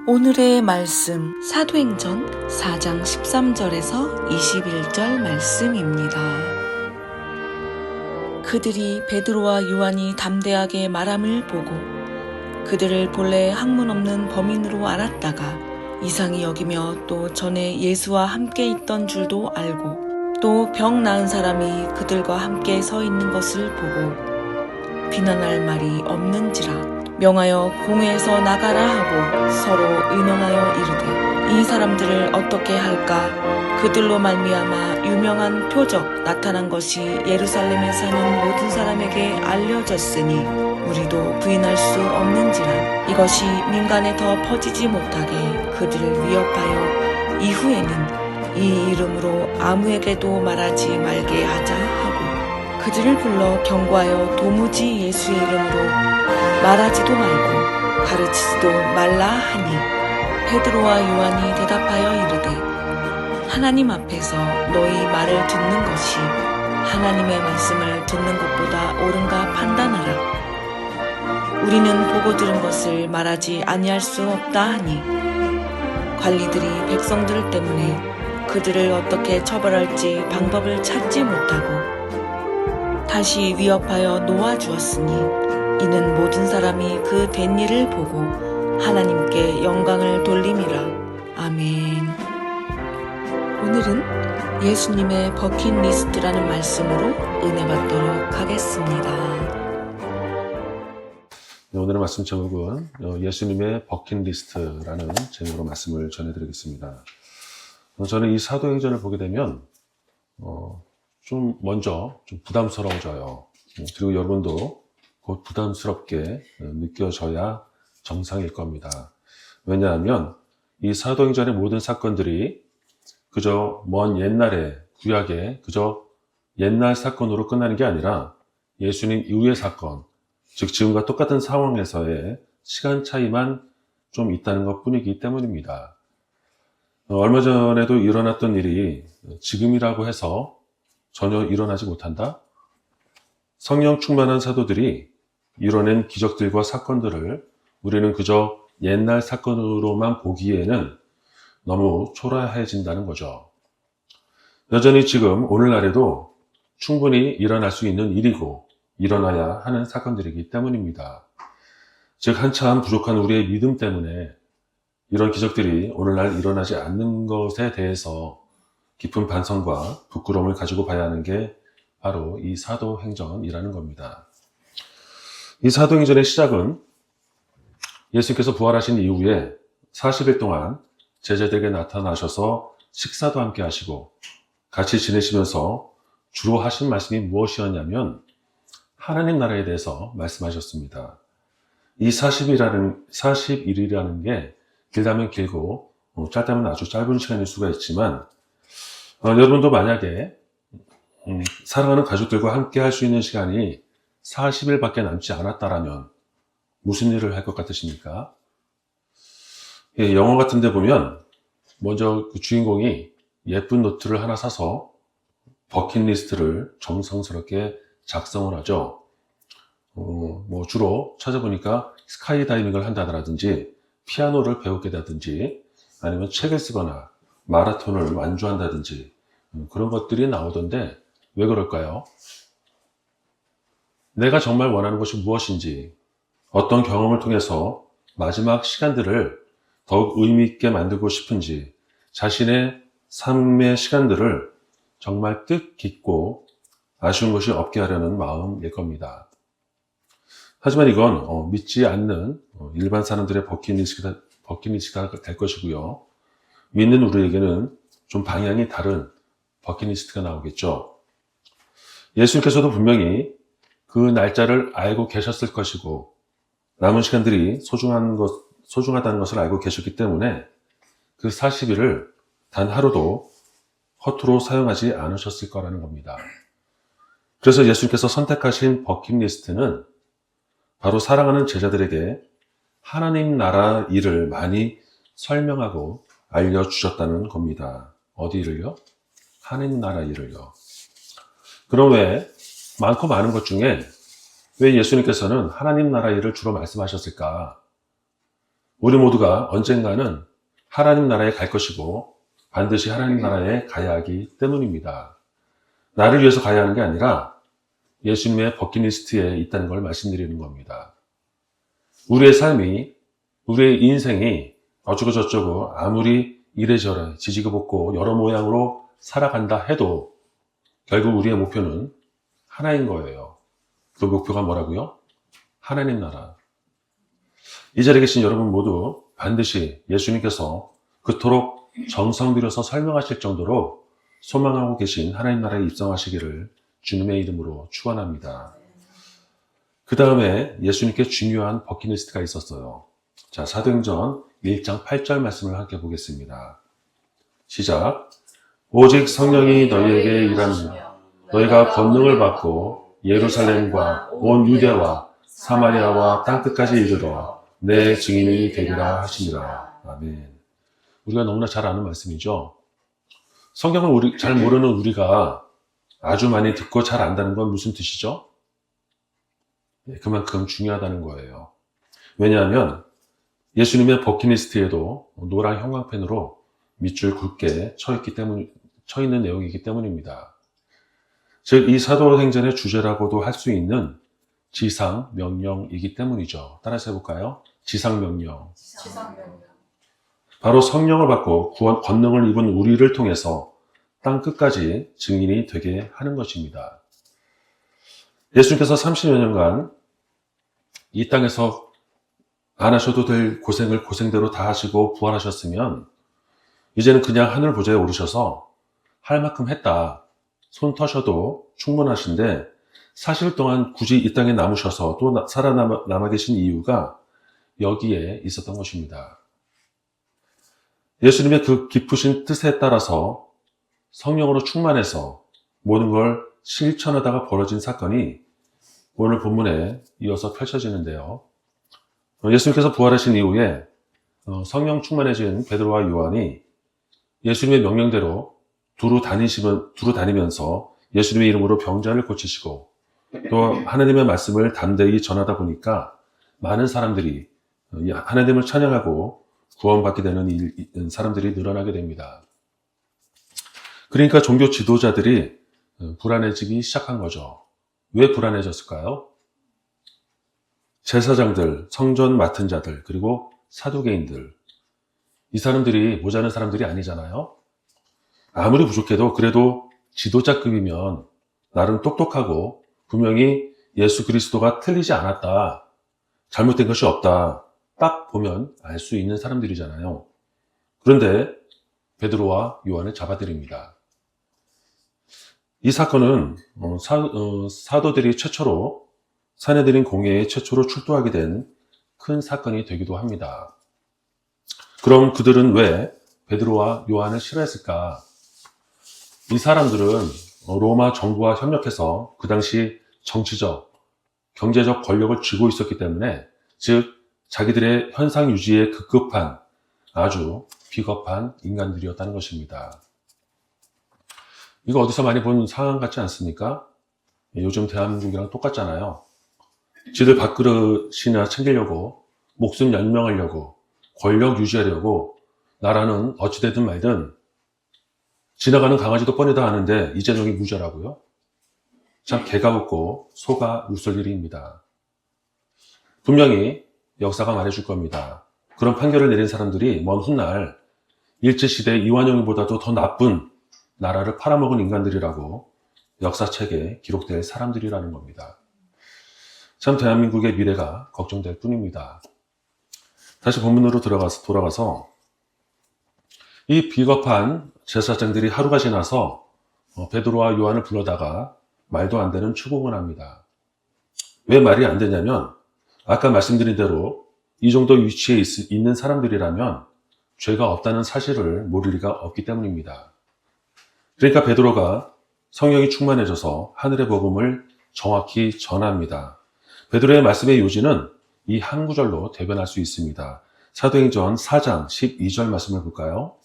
오늘의 말씀 사도행전 4장 13절에서 21절 말씀입니다. 그들이 베드로와 요한이 담대하게 말함을 보고 그들을 본래 학문 없는 범인으로 알았다가 이상히 여기며 또 전에 예수와 함께 있던 줄도 알고 또 병 나은 사람이 그들과 함께 서 있는 것을 보고 비난할 말이 없는지라 명하여 공회에서 나가라 하고 서로 의논하여 이르되 이 사람들을 어떻게 할까? 그들로 말미암아 유명한 표적 나타난 것이 예루살렘에 사는 모든 사람에게 알려졌으니 우리도 부인할 수 없는지라. 이것이 민간에 더 퍼지지 못하게 그들을 위협하여 이후에는 이 이름으로 아무에게도 말하지 말게 하자 하고 그들을 불러 경고하여 도무지 예수의 이름으로 말하지도 말고 가르치지도 말라 하니 베드로와 요한이 대답하여 이르되 하나님 앞에서 너희 말을 듣는 것이 하나님의 말씀을 듣는 것보다 옳은가 판단하라. 우리는 보고 들은 것을 말하지 아니할 수 없다 하니 관리들이 백성들 때문에 그들을 어떻게 처벌할지 방법을 찾지 못하고 다시 위협하여 놓아주었으니 이는 모든 사람이 그 된 일을 보고 하나님께 영광을 돌림이라. 아멘. 오늘은 예수님의 버킷리스트라는 말씀으로 은혜 받도록 하겠습니다. 오늘의 말씀 제목은 예수님의 버킷리스트라는 제목으로 말씀을 전해드리겠습니다. 저는 이 사도행전을 보게 되면 좀 먼저 좀 부담스러워져요. 그리고 여러분도 곧 부담스럽게 느껴져야 정상일 겁니다. 왜냐하면 이 사도행전의 모든 사건들이 그저 먼 옛날에 구약의 그저 옛날 사건으로 끝나는 게 아니라 예수님 이후의 사건, 즉 지금과 똑같은 상황에서의 시간 차이만 좀 있다는 것 뿐이기 때문입니다. 얼마 전에도 일어났던 일이 지금이라고 해서 전혀 일어나지 못한다? 성령 충만한 사도들이 이뤄낸 기적들과 사건들을 우리는 그저 옛날 사건으로만 보기에는 너무 초라해진다는 거죠. 여전히 지금 오늘날에도 충분히 일어날 수 있는 일이고 일어나야 하는 사건들이기 때문입니다. 즉 한참 부족한 우리의 믿음 때문에 이런 기적들이 오늘날 일어나지 않는 것에 대해서 깊은 반성과 부끄러움을 가지고 봐야 하는 게 바로 이 사도행전이라는 겁니다. 이 사도행전의 시작은 예수께서 부활하신 이후에 40일 동안 제자들에게 나타나셔서 식사도 함께 하시고 같이 지내시면서 주로 하신 말씀이 무엇이었냐면 하나님 나라에 대해서 말씀하셨습니다. 이 40일이라는 게 길다면 길고 짧다면 아주 짧은 시간일 수가 있지만 여러분도 만약에 사랑하는 가족들과 함께 할 수 있는 시간이 40일밖에 남지 않았다라면 무슨 일을 할 것 같으십니까? 영화 같은 데 보면 먼저 그 주인공이 예쁜 노트를 하나 사서 버킷리스트를 정성스럽게 작성을 하죠. 주로 찾아보니까 스카이다이빙을 한다든지 피아노를 배우게다든지 아니면 책을 쓰거나 마라톤을 완주한다든지 그런 것들이 나오던데 왜 그럴까요? 내가 정말 원하는 것이 무엇인지 어떤 경험을 통해서 마지막 시간들을 더욱 의미 있게 만들고 싶은지 자신의 삶의 시간들을 정말 뜻깊고 아쉬운 것이 없게 하려는 마음일 겁니다. 하지만 이건 믿지 않는 일반 사람들의 버킷리스트가 될 것이고요. 믿는 우리에게는 좀 방향이 다른 버킷리스트가 나오겠죠. 예수님께서도 분명히 그 날짜를 알고 계셨을 것이고 남은 시간들이 소중하다는 것을 알고 계셨기 때문에 그 40일을 단 하루도 허투루 사용하지 않으셨을 거라는 겁니다. 그래서 예수님께서 선택하신 버킷리스트는 바로 사랑하는 제자들에게 하나님 나라 일을 많이 설명하고 알려주셨다는 겁니다. 어디 일을요? 하나님 나라 일을요. 그럼 왜 많고 많은 것 중에 왜 예수님께서는 하나님 나라 일을 주로 말씀하셨을까? 우리 모두가 언젠가는 하나님 나라에 갈 것이고 반드시 하나님 나라에 가야 하기 때문입니다. 나를 위해서 가야 하는 게 아니라 예수님의 버킷리스트에 있다는 걸 말씀드리는 겁니다. 우리의 삶이, 우리의 인생이 어쩌고 저쩌고 아무리 이래저래 지지고 볶고 여러 모양으로 살아간다 해도 결국 우리의 목표는 하나인 거예요. 그 목표가 뭐라고요? 하나님 나라. 이 자리에 계신 여러분 모두 반드시 예수님께서 그토록 정성 들여서 설명하실 정도로 소망하고 계신 하나님 나라에 입성하시기를 주님의 이름으로 축원합니다. 그 다음에 예수님께 중요한 버킷리스트가 있었어요. 자, 사도행전 1장 8절 말씀을 함께 보겠습니다. 시작. 오직 성령이 너희에게 일하며 너희가 권능을 받고 예루살렘과 온 유대와 사마리아와 땅끝까지 이르러 내 증인이 되리라 하시니라. 아멘. 우리가 너무나 잘 아는 말씀이죠. 성경을 잘 모르는 우리가 아주 많이 듣고 잘 안다는 건 무슨 뜻이죠? 그만큼 중요하다는 거예요. 왜냐하면 예수님의 버킷리스트에도 노란 형광펜으로 밑줄 굵게 쳐 있는 내용이기 때문입니다. 즉, 이 사도행전의 주제라고도 할 수 있는 지상명령이기 때문이죠. 따라서 해볼까요? 지상명령. 바로 성령을 받고 권능을 입은 우리를 통해서 땅 끝까지 증인이 되게 하는 것입니다. 예수님께서 30여 년간 이 땅에서 안 하셔도 될 고생을 고생대로 다 하시고 부활하셨으면 이제는 그냥 하늘 보좌에 오르셔서 할 만큼 했다. 손 터셔도 충분하신데 사실 동안 굳이 이 땅에 남으셔서 또 살아남아 계신 이유가 여기에 있었던 것입니다. 예수님의 그 깊으신 뜻에 따라서 성령으로 충만해서 모든 걸 실천하다가 벌어진 사건이 오늘 본문에 이어서 펼쳐지는데요. 예수님께서 부활하신 이후에 성령 충만해진 베드로와 요한이 예수님의 명령대로 두루 다니면서 예수님의 이름으로 병자를 고치시고 또 하나님의 말씀을 담대히 전하다 보니까 많은 사람들이 하나님을 찬양하고 구원받게 되는 사람들이 늘어나게 됩니다. 그러니까 종교 지도자들이 불안해지기 시작한 거죠. 왜 불안해졌을까요? 제사장들, 성전 맡은 자들, 그리고 사두개인들. 이 사람들이 모자란 사람들이 아니잖아요. 아무리 부족해도 그래도 지도자급이면 나름 똑똑하고 분명히 예수 그리스도가 틀리지 않았다. 잘못된 것이 없다. 딱 보면 알 수 있는 사람들이잖아요. 그런데 베드로와 요한을 잡아들입니다. 이 사건은 사도들이 최초로 사내들인 공회에 최초로 출두하게 된 큰 사건이 되기도 합니다. 그럼 그들은 왜 베드로와 요한을 싫어했을까? 이 사람들은 로마 정부와 협력해서 그 당시 정치적, 경제적 권력을 쥐고 있었기 때문에 즉 자기들의 현상 유지에 급급한 아주 비겁한 인간들이었다는 것입니다. 이거 어디서 많이 본 상황 같지 않습니까? 요즘 대한민국이랑 똑같잖아요. 지들 밥그릇이나 챙기려고 목숨 연명하려고 권력 유지하려고 나라는 어찌되든 말든 지나가는 강아지도 뻔히 다 아는데 이재명이 무죄라고요? 참 개가 웃고 소가 웃을 일입니다. 분명히 역사가 말해줄 겁니다. 그런 판결을 내린 사람들이 먼 훗날 일제시대 이완용보다도 더 나쁜 나라를 팔아먹은 인간들이라고 역사책에 기록될 사람들이라는 겁니다. 참 대한민국의 미래가 걱정될 뿐입니다. 다시 본문으로 돌아가서 이 비겁한 제사장들이 하루가 지나서 베드로와 요한을 불러다가 말도 안 되는 추궁을 합니다. 왜 말이 안 되냐면 아까 말씀드린 대로 이 정도 위치에 있는 사람들이라면 죄가 없다는 사실을 모를 리가 없기 때문입니다. 그러니까 베드로가 성령이 충만해져서 하늘의 복음을 정확히 전합니다. 베드로의 말씀의 요지는 이 한 구절로 대변할 수 있습니다. 사도행전 4장 12절 말씀을 볼까요?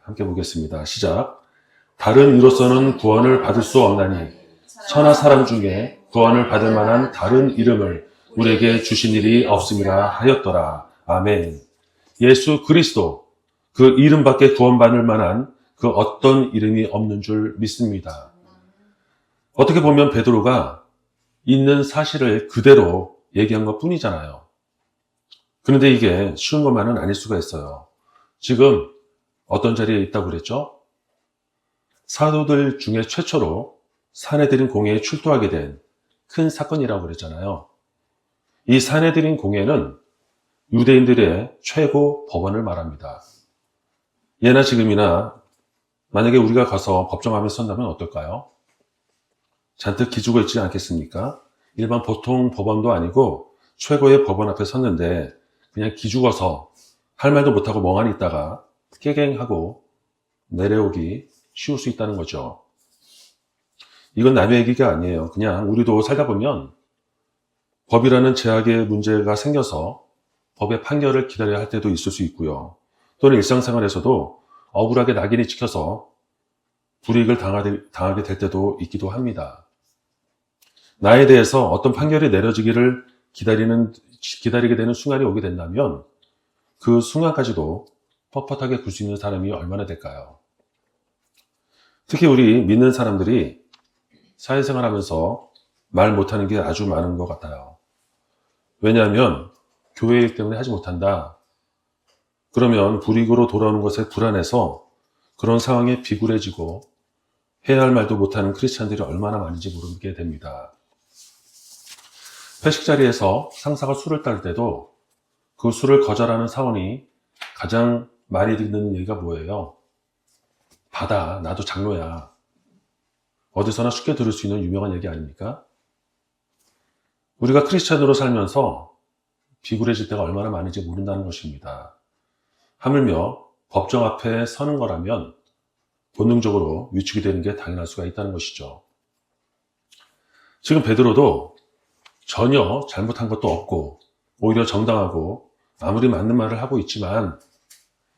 함께 보겠습니다. 시작. 다른 이로서는 구원을 받을 수 없나니 천하 사람 중에 구원을 받을 만한 다른 이름을 우리에게 주신 일이 없음이라 하였더라. 아멘. 예수 그리스도, 그 이름밖에 구원받을 만한 그 어떤 이름이 없는 줄 믿습니다. 어떻게 보면 베드로가 있는 사실을 그대로 얘기한 것 뿐이잖아요. 그런데 이게 쉬운 것만은 아닐 수가 있어요. 지금 어떤 자리에 있다고 그랬죠? 사도들 중에 최초로 사내들인 공회에 출두하게 된 큰 사건이라고 그랬잖아요. 이 사내들인 공회는 유대인들의 최고 법원을 말합니다. 예나 지금이나 만약에 우리가 가서 법정함에 선다면 어떨까요? 잔뜩 기죽어 있지 않겠습니까? 일반 보통 법원도 아니고 최고의 법원 앞에 섰는데 그냥 기죽어서 할 말도 못하고 멍하니 있다가 깨갱하고 내려오기 쉬울 수 있다는 거죠. 이건 남의 얘기가 아니에요. 그냥 우리도 살다 보면 법이라는 제약의 문제가 생겨서 법의 판결을 기다려야 할 때도 있을 수 있고요. 또는 일상생활에서도 억울하게 낙인이 찍혀서 불이익을 당하게 될 때도 있기도 합니다. 나에 대해서 어떤 판결이 내려지기를 기다리게 되는 순간이 오게 된다면 그 순간까지도 뻣뻣하게 굴 수 있는 사람이 얼마나 될까요? 특히 우리 믿는 사람들이 사회생활 하면서 말 못하는 게 아주 많은 것 같아요. 왜냐하면 교회 일 때문에 하지 못한다. 그러면 불이익으로 돌아오는 것에 불안해서 그런 상황에 비굴해지고 해야 할 말도 못하는 크리스찬들이 얼마나 많은지 모르게 됩니다. 회식 자리에서 상사가 술을 딸 때도 그 술을 거절하는 사원이 가장 많이 듣는 얘기가 뭐예요? 받아, 나도 장로야. 어디서나 쉽게 들을 수 있는 유명한 얘기 아닙니까? 우리가 크리스찬으로 살면서 비굴해질 때가 얼마나 많은지 모른다는 것입니다. 하물며 법정 앞에 서는 거라면 본능적으로 위축이 되는 게 당연할 수가 있다는 것이죠. 지금 베드로도 전혀 잘못한 것도 없고 오히려 정당하고 아무리 맞는 말을 하고 있지만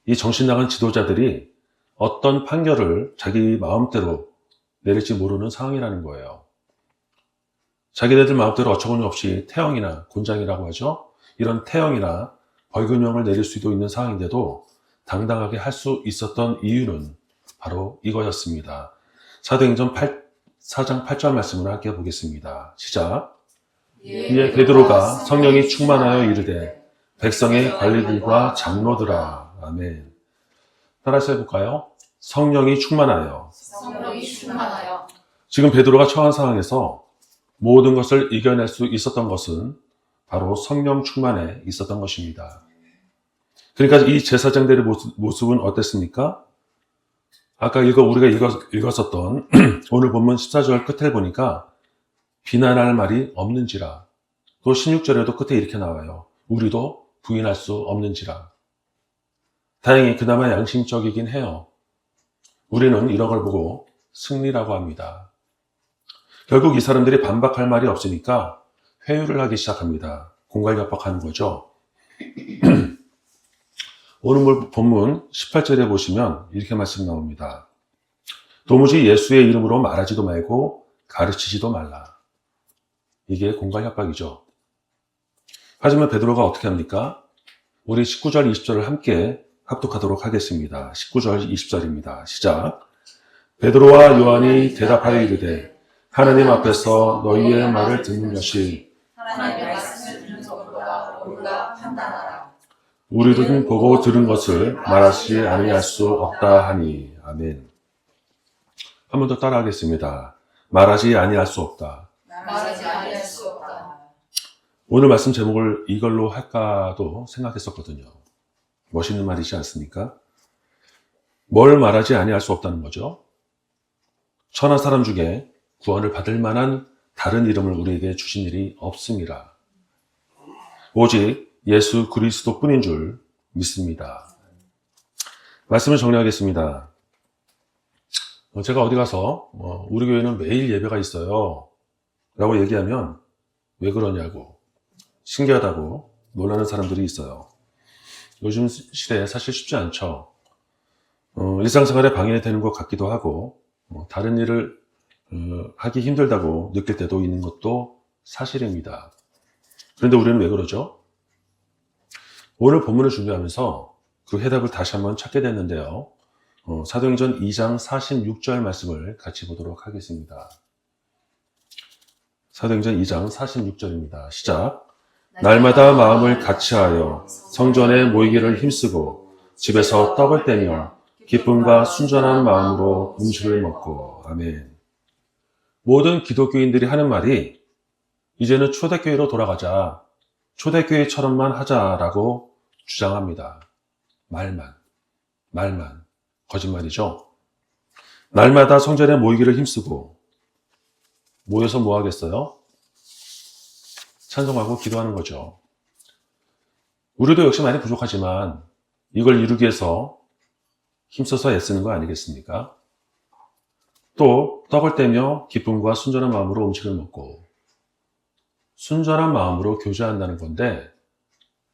이 정신 나간 지도자들이 어떤 판결을 자기 마음대로 내릴지 모르는 상황이라는 거예요. 자기네들 마음대로 어처구니없이 태형이나 곤장이라고 하죠. 이런 태형이나 벌금형을 내릴 수도 있는 상황인데도 당당하게 할 수 있었던 이유는 바로 이거였습니다. 사도행전 4장 8절 말씀을 함께 보겠습니다. 시작. 이에 베드로가 성령이 충만하여 이르되 백성의 관리들과 장로들아. 아멘. 따라서 해볼까요? 성령이 충만하여. 지금 베드로가 처한 상황에서 모든 것을 이겨낼 수 있었던 것은 바로 성령 충만에 있었던 것입니다. 그러니까 이 제사장들의 모습은 어땠습니까? 아까 우리가 읽었었던 오늘 본문 14절 끝에 보니까 비난할 말이 없는지라. 또 16절에도 끝에 이렇게 나와요. 우리도 부인할 수 없는지라. 다행히 그나마 양심적이긴 해요. 우리는 이런 걸 보고 승리라고 합니다. 결국 이 사람들이 반박할 말이 없으니까 회유를 하기 시작합니다. 공갈협박하는 거죠. 오늘 본문 18절에 보시면 이렇게 말씀 나옵니다. 도무지 예수의 이름으로 말하지도 말고 가르치지도 말라. 이게 공갈협박이죠. 하지만 베드로가 어떻게 합니까? 우리 19절, 20절을 함께 합독하도록 하겠습니다. 19절, 20절입니다. 시작. 베드로와 요한이 대답하여 이르되 하나님 앞에서 너희의 말을 듣는 것이 하나님의 말씀을 듣는 것보다 옳다 판단하라. 우리는 보고 들은 것을 말하지 아니할 수 없다 하니. 아멘. 한 번 더 따라하겠습니다. 말하지 아니할 수 없다. 말하지 아니할 수 없다. 오늘 말씀 제목을 이걸로 할까도 생각했었거든요. 멋있는 말이지 않습니까? 뭘 말하지 아니할 수 없다는 거죠. 천한 사람 중에 구원을 받을 만한 다른 이름을 우리에게 주신 일이 없습니다. 오직 예수 그리스도 뿐인 줄 믿습니다. 말씀을 정리하겠습니다. 제가 어디 가서 우리 교회는 매일 예배가 있어요 라고 얘기하면 왜 그러냐고 신기하다고 놀라는 사람들이 있어요. 요즘 시대에 사실 쉽지 않죠. 일상생활에 방해가 되는 것 같기도 하고 다른 일을 하기 힘들다고 느낄 때도 있는 것도 사실입니다. 그런데 우리는 왜 그러죠? 오늘 본문을 준비하면서 그 해답을 다시 한번 찾게 됐는데요. 사도행전 2장 46절 말씀을 같이 보도록 하겠습니다. 사도행전 2장 46절입니다. 시작. 날마다 마음을 같이하여 성전에 모이기를 힘쓰고 집에서 떡을 떼며 기쁨과 순전한 마음으로 음식을 먹고. 아멘. 모든 기독교인들이 하는 말이 이제는 초대교회로 돌아가자, 초대교회처럼만 하자라고 주장합니다. 말만. 거짓말이죠. 날마다 성전에 모이기를 힘쓰고, 모여서 뭐 하겠어요? 찬송하고 기도하는 거죠. 우리도 역시 많이 부족하지만 이걸 이루기 위해서 힘써서 애쓰는 거 아니겠습니까? 또 떡을 떼며 기쁨과 순전한 마음으로 음식을 먹고, 순전한 마음으로 교제한다는 건데,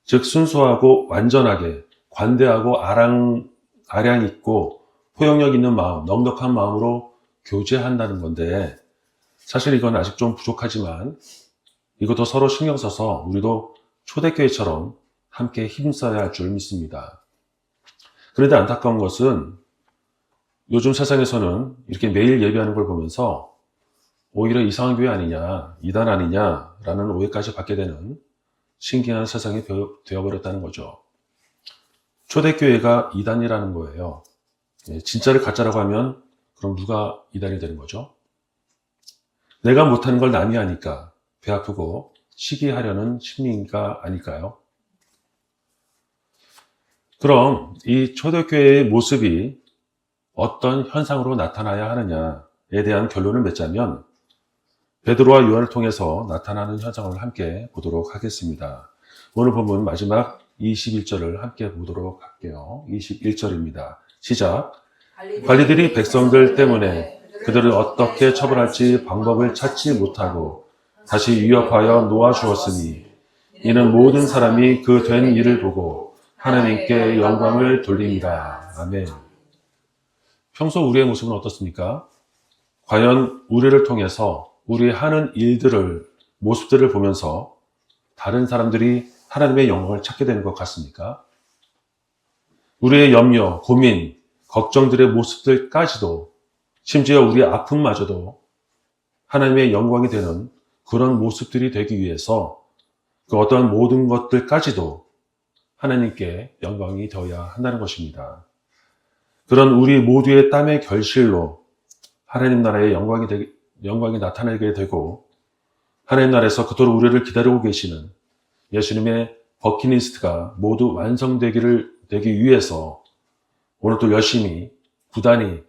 즉 순수하고 완전하게 관대하고 아량 있고 포용력 있는 마음, 넉넉한 마음으로 교제한다는 건데, 사실 이건 아직 좀 부족하지만 이것도 서로 신경 써서 우리도 초대교회처럼 함께 힘써야 할 줄 믿습니다. 그런데 안타까운 것은 요즘 세상에서는 이렇게 매일 예배하는 걸 보면서 오히려 이상한 교회 아니냐, 이단 아니냐라는 오해까지 받게 되는 신기한 세상이 되어버렸다는 거죠. 초대교회가 이단이라는 거예요. 진짜를 가짜라고 하면 그럼 누가 이단이 되는 거죠? 내가 못하는 걸 남이 하니까 배 아프고 시기하려는 심리가 아닐까요? 그럼 이 초대교회의 모습이 어떤 현상으로 나타나야 하느냐에 대한 결론을 맺자면 베드로와 요한을 통해서 나타나는 현상을 함께 보도록 하겠습니다. 오늘 본문 마지막 21절을 함께 보도록 할게요. 21절입니다. 시작. 관리들이 백성들 때문에 그들을 어떻게 처벌할지 방법을 찾지 못하고 다시 위협하여 놓아주었으니 이는 모든 사람이 그 된 일을 보고 하나님께 영광을 돌립니다. 아멘. 평소 우리의 모습은 어떻습니까? 과연 우리를 통해서 우리의 하는 일들을, 모습들을 보면서 다른 사람들이 하나님의 영광을 찾게 되는 것 같습니까? 우리의 염려, 고민, 걱정들의 모습들까지도, 심지어 우리의 아픔마저도 하나님의 영광이 되는 그런 모습들이 되기 위해서 그 어떠한 모든 것들까지도 하나님께 영광이 되어야 한다는 것입니다. 그런 우리 모두의 땀의 결실로 하나님 나라의 영광이 나타나게 되고, 하나님 나라에서 그토록 우리를 기다리고 계시는 예수님의 버킷리스트가 모두 되기 위해서 오늘도 열심히 부단히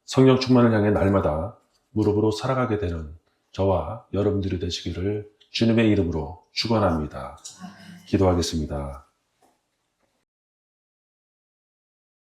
성령 충만을 향해 날마다 무릎으로 살아가게 되는 저와 여러분들이 되시기를 주님의 이름으로 축원합니다. 기도하겠습니다.